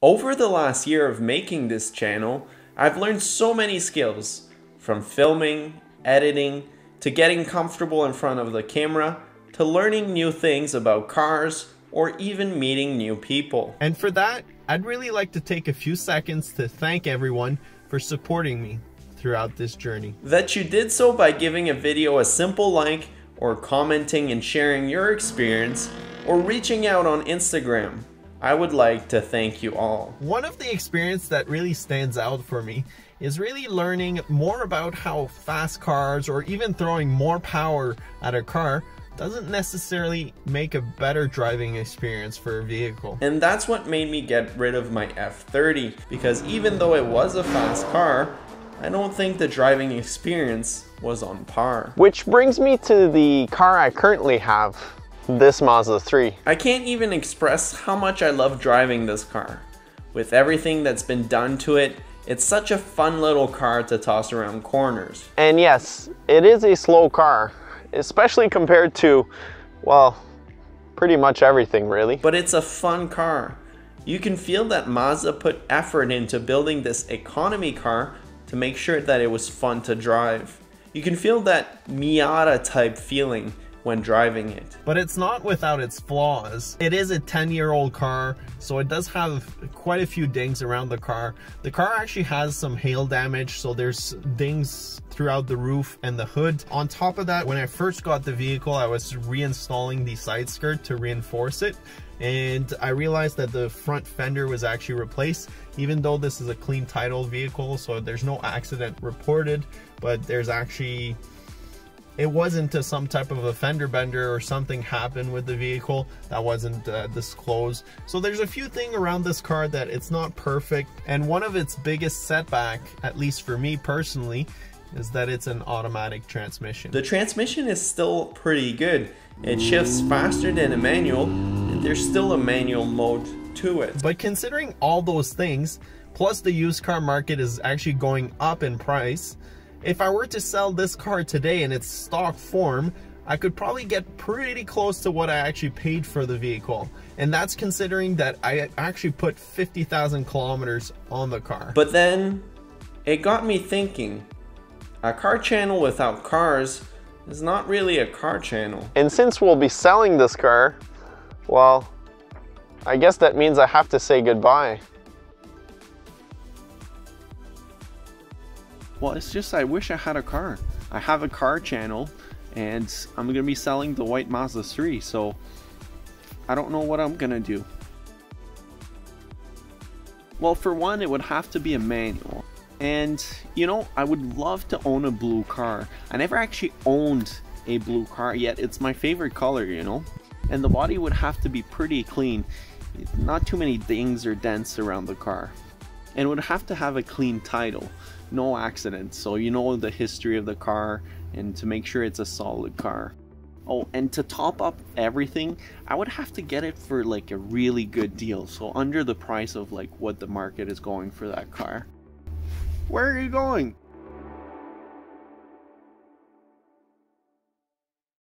Over the last year of making this channel, I've learned so many skills, from filming, editing, to getting comfortable in front of the camera, to learning new things about cars, or even meeting new people. And for that, I'd really like to take a few seconds to thank everyone for supporting me throughout this journey. That you did so by giving a video a simple like, or commenting and sharing your experience, or reaching out on Instagram. I would like to thank you all. One of the experiences that really stands out for me is really learning more about how fast cars, or even throwing more power at a car, doesn't necessarily make a better driving experience for a vehicle. And that's what made me get rid of my F30, because even though it was a fast car, I don't think the driving experience was on par. Which brings me to the car I currently have, this Mazda 3. I can't even express how much I love driving this car. With everything that's been done to it, it's such a fun little car to toss around corners. And yes, it is a slow car, especially compared to, well, pretty much everything really. But it's a fun car. You can feel that Mazda put effort into building this economy car to make sure that it was fun to drive. You can feel that Miata type feeling when driving it. But it's not without its flaws. It is a 10-year-old car, so it does have quite a few dings around the car. The car actually has some hail damage, so there's dings throughout the roof and the hood. On top of that, when I first got the vehicle, I was reinstalling the side skirt to reinforce it, and I realized that the front fender was actually replaced, even though this is a clean title vehicle, so there's no accident reported, but there's actually, it wasn't some type of a fender bender or something happened with the vehicle that wasn't disclosed. So there's a few things around this car that it's not perfect, and one of its biggest setback, at least for me personally, is that it's an automatic transmission. The transmission is still pretty good. It shifts faster than a manual, and there's still a manual mode to it. But considering all those things, plus the used car market is actually going up in price, if I were to sell this car today in its stock form, I could probably get pretty close to what I actually paid for the vehicle. And that's considering that I actually put 50,000 kilometers on the car. But then, it got me thinking, a car channel without cars is not really a car channel. And since we'll be selling this car, well, I guess that means I have to say goodbye. Well, it's just I wish I had a car. I have a car channel, and I'm gonna be selling the white Mazda 3, so I don't know what I'm gonna do. Well, for one, it would have to be a manual. And, you know, I would love to own a blue car. I never actually owned a blue car yet. It's my favorite color, you know. And the body would have to be pretty clean. Not too many dings or dents around the car. And it would have to have a clean title. No accidents, so you know the history of the car, and to make sure it's a solid car. Oh, and to top up everything, I would have to get it for like a really good deal, so under the price of like what the market is going for that car. Where are you going?